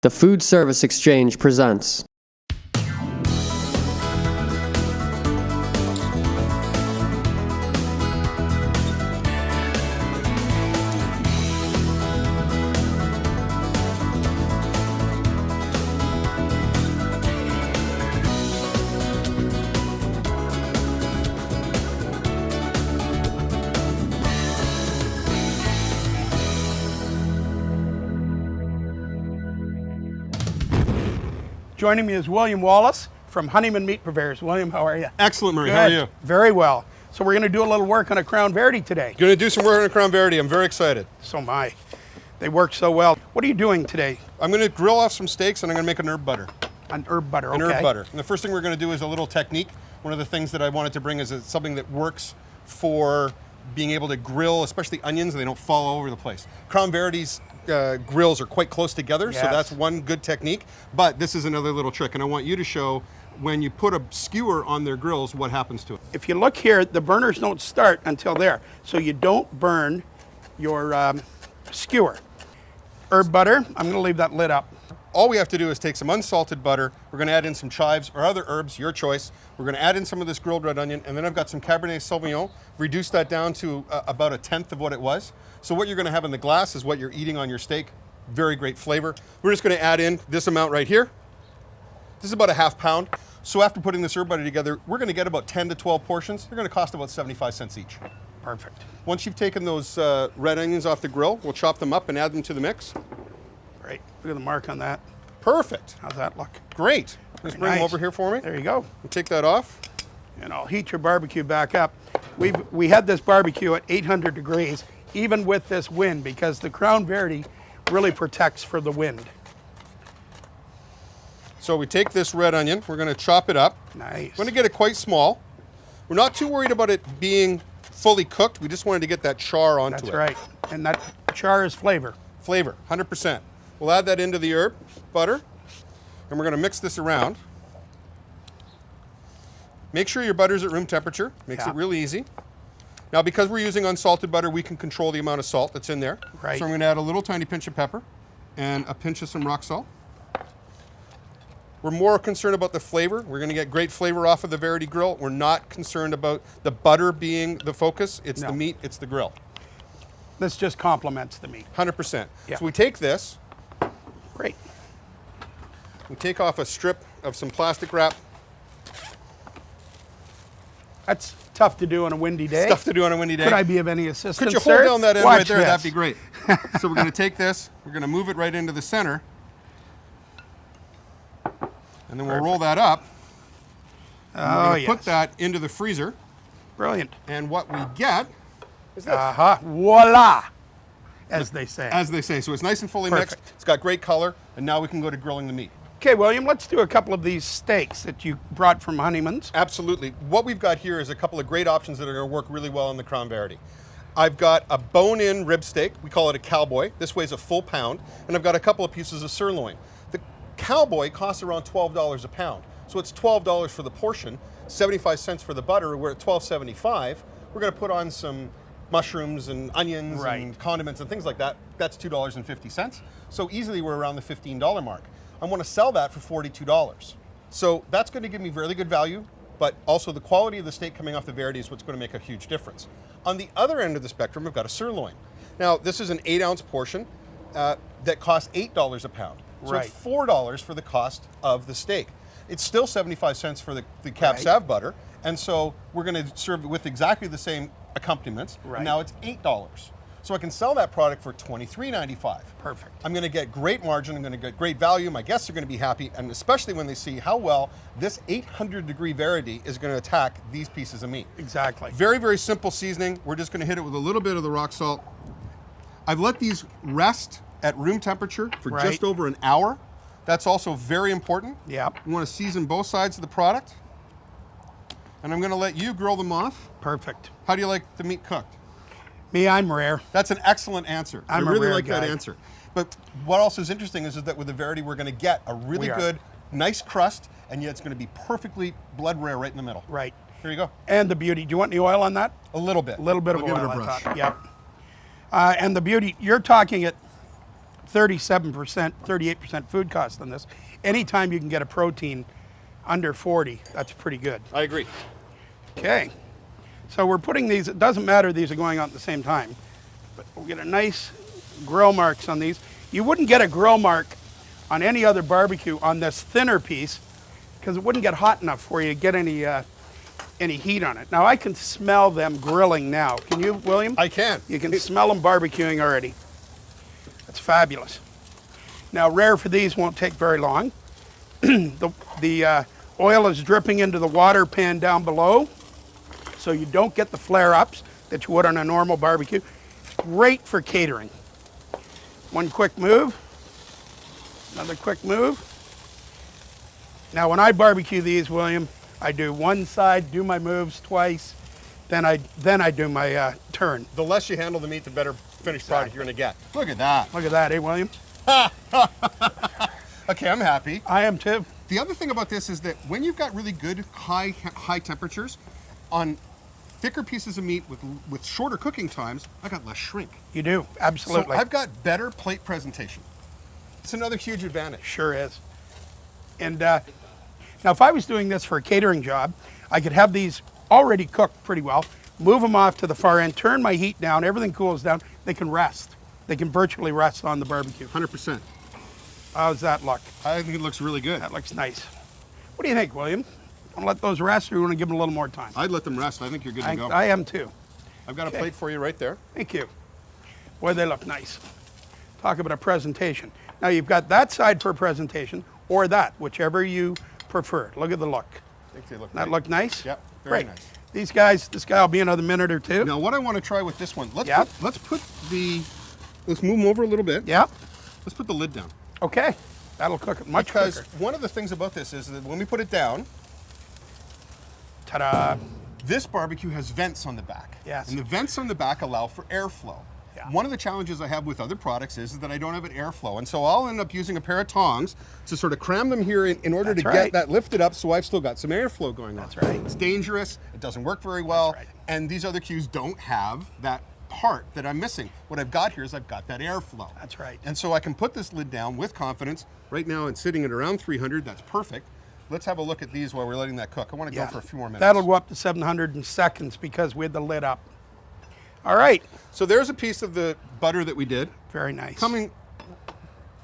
The Food Service Exchange presents. Joining me is William Wallace from Honeyman Meat Purveyors. William, how are you? Excellent, Murray. Good. How are you? Very well. So we're going to do a little work on a Crown Verity today. Going to do some work on a Crown Verity. I'm very excited. So am I. They work so well. What are you doing today? I'm going to grill off some steaks and I'm going to make an herb butter. An herb butter, okay. An herb butter. And the first thing we're going to do is a little technique. One of the things that I wanted to bring is something that works for being able to grill, especially onions, and they don't fall all over the place. Crown Verity's grills are quite close together, Yes. so that's one good technique. But this is another little trick, and I want you to show when you put a skewer on their grills, what happens to it. If you look here, the burners don't start until there, so you don't burn your skewer. Herb butter, I'm going to leave that lid up. All we have to do is take some unsalted butter. We're going to add in some chives or other herbs, your choice. We're going to add in some of this grilled red onion, and then I've got some Cabernet Sauvignon. Reduce that down to about a tenth of what it was. So what you're going to have in the glass is what you're eating on your steak. Very great flavor. We're just going to add in this amount right here. This is about a half pound. So after putting this herb butter together, we're going to get about 10 to 12 portions. They're going to cost about 75 cents each. Perfect. Once you've taken those red onions off the grill, we'll chop them up and add them to the mix. Great. Look at the mark on that. Perfect. How's that look? Great. Just bring them over here for me. There you go. And take that off. And I'll heat your barbecue back up. We had this barbecue at 800 degrees, even with this wind, because the Crown Verity really protects for the wind. So we take this red onion, we're going to chop it up. Nice. We're going to get it quite small. We're not too worried about it being fully cooked. We just wanted to get that char onto it. That's right. And that char is flavor. Flavor, 100%. We'll add that into the herb butter, and we're going to mix this around. Make sure your butter's at room temperature. Makes it really easy. Now, because we're using unsalted butter, we can control the amount of salt that's in there. Right. So I'm going to add a little tiny pinch of pepper and a pinch of some rock salt. We're more concerned about the flavor. We're going to get great flavor off of the Verity grill. We're not concerned about the butter being the focus. It's the meat, it's the grill. This just complements the meat. 100%. Yeah. So we take this, Great. we take off a strip of some plastic wrap. That's tough to do on a windy day. Stuff to do on a windy day. Could I be of any assistance, Could you sir? hold down that end Watch right there? this. That'd be great. So we're going to take this, we're going to move it right into the center, and then we'll roll that up. And we're going to put that into the freezer. Brilliant. And what we get is this. Voila, as they say. As they say. So it's nice and fully mixed. It's got great color, and now we can go to grilling the meat. Okay, William, let's do a couple of these steaks that you brought from Honeyman's. Absolutely. What we've got here is a couple of great options that are going to work really well on the Crown Verity. I've got a bone-in rib steak. We call it a cowboy. This weighs a full pound. And I've got a couple of pieces of sirloin. The cowboy costs around $12 a pound. So it's $12 for the portion, 75 cents for the butter. We're at $12.75. We're going to put on some mushrooms and onions and condiments and things like that. That's $2.50. So easily we're around the $15 mark. I want to sell that for $42. So that's going to give me really good value, but also the quality of the steak coming off the Verity is what's going to make a huge difference. On the other end of the spectrum, we've got a sirloin. Now, this is an 8-ounce portion that costs $8 a pound. So it's $4 for the cost of the steak. It's still 75 cents for the Cab Sav butter, and so we're going to serve it with exactly the same accompaniments, and now it's $8. So I can sell that product for $23.95. Perfect. I'm going to get great margin, I'm going to get great value, my guests are going to be happy, and especially when they see how well this 800-degree Verity is going to attack these pieces of meat. Exactly. Very, very simple seasoning. We're just going to hit it with a little bit of the rock salt. I've let these rest at room temperature for just over an hour. That's also very important. Yep. You want to season both sides of the product. And I'm going to let you grill them off. Perfect. How do you like the meat cooked? Me, I'm rare. That's an excellent answer. I really like that answer. But what also is interesting is that with the Verity, we're going to get a really good, nice crust, and yet it's going to be perfectly blood rare right in the middle. Right. Here you go. And the beauty. Do you want any oil on that? A little bit. A little bit of oil give it a on brush. top. Yep. And the beauty, you're talking at 37%, 38% food cost on this. Anytime you can get a protein under 40, that's pretty good. I agree. Okay, so we're putting these, it doesn't matter these are going out at the same time, but we'll get a nice grill marks on these. You wouldn't get a grill mark on any other barbecue on this thinner piece because it wouldn't get hot enough for you to get any heat on it. Now I can smell them grilling now. Can you, William? I can. You can smell them barbecuing already. That's fabulous. Now rare for these won't take very long. The oil is dripping into the water pan down below, so you don't get the flare-ups that you would on a normal barbecue. Great for catering. One quick move, another quick move. Now when I barbecue these, William, I do one side, do my moves twice, then I do my turn. The less you handle the meat, the better finished product you're going to get. Look at that. Look at that, eh, William? Okay, I'm happy. I am too. The other thing about this is that when you've got really good high temperatures on thicker pieces of meat with shorter cooking times, I got less shrink. You do, absolutely. So I've got better plate presentation. It's another huge advantage. Sure is. And now if I was doing this for a catering job, I could have these already cooked pretty well, move them off to the far end, turn my heat down, everything cools down, they can rest. They can virtually rest on the barbecue. 100%. How's that look? I think it looks really good. That looks nice. What do you think, William? Want to let those rest or you want to give them a little more time? I'd let them rest. I think you're good to go. I am too. I've got Okay. a plate for you right there. Thank you. Boy, they look nice. Talk about a presentation. Now you've got that side for a presentation or that, whichever you prefer. Look at the look. I think they look That great. look nice? Yep, very Great. nice. These guys, this guy will be another minute or two. Now what I want to try with this one, let's Yep. let's move them over a little bit. Yep. Let's put the lid down. Okay. That'll cook it much Because quicker. one of the things about this is that when we put it down, Ta-da. this barbecue has vents on the back. Yes. And the vents on the back allow for airflow. Yeah. One of the challenges I have with other products is that I don't have an airflow. And so I'll end up using a pair of tongs to sort of cram them here in order That's to right. get that lifted up so I've still got some airflow going on. That's right. It's dangerous. It doesn't work very well. That's right. And these other cues don't have that part that I'm missing. What I've got here is I've got that airflow. That's right. And so I can put this lid down with confidence. Right now it's sitting at around 300. That's perfect. Let's have a look at these while we're letting that cook. I want to go for a few more minutes. That'll go up to 700 in seconds because we had the lid up. All right. So there's a piece of the butter that we did. Very nice.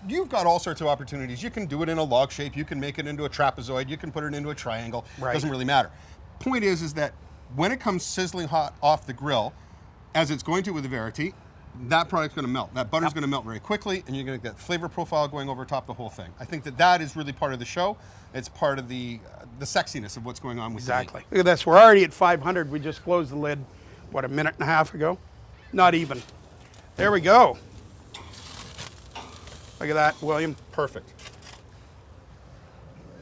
You've got all sorts of opportunities. You can do it in a log shape. You can make it into a trapezoid. You can put it into a triangle. Right. Doesn't really matter. Point is that when it comes sizzling hot off the grill, as it's going to with the Verity, that product's going to melt. That butter's going to melt very quickly, and you're going to get flavor profile going over top the whole thing. I think that is really part of the show. It's part of the sexiness of what's going on with Exactly. Look at this. We're already at 500. We just closed the lid, what, a minute and a half ago? Not even. There we go. Look at that, William. Perfect.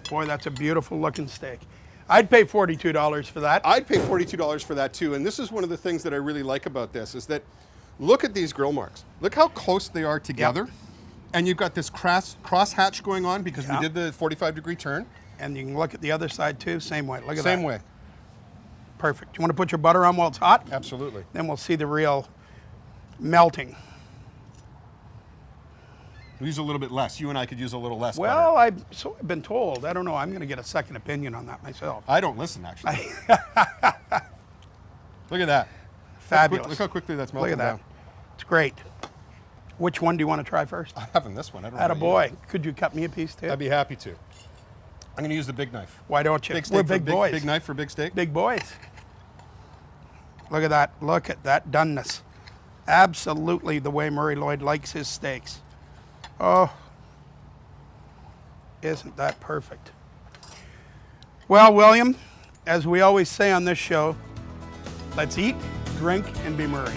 Boy, that's a beautiful looking steak. I'd pay $42 for that. I'd pay $42 for that too, and this is one of the things that I really like about this is that look at these grill marks. Look how close they are together. Yep. And you've got this cross hatch going on because Yep. we did the 45-degree turn. And you can look at the other side too, same way. Look at that. Same way. Perfect. You want to put your butter on while it's hot? Absolutely. Then we'll see the real melting. We use a little bit less. You and I could use a little less Well, butter. I've been told. I don't know. I'm going to get a second opinion on that myself. I don't listen, actually. Look at that. Fabulous. Look how quickly that's Look melting at that. down. It's great. Which one do you want to try first? I'm having this one. I don't know. Attaboy. Could you cut me a piece too? I'd be happy to. I'm going to use the big knife. Why don't you? Big steak We're for big boys. Big knife for big steak. Big boys. Look at that. Look at that doneness. Absolutely the way Murray Lloyd likes his steaks. Oh, isn't that perfect? Well, William, as we always say on this show, let's eat, drink, and be Murray.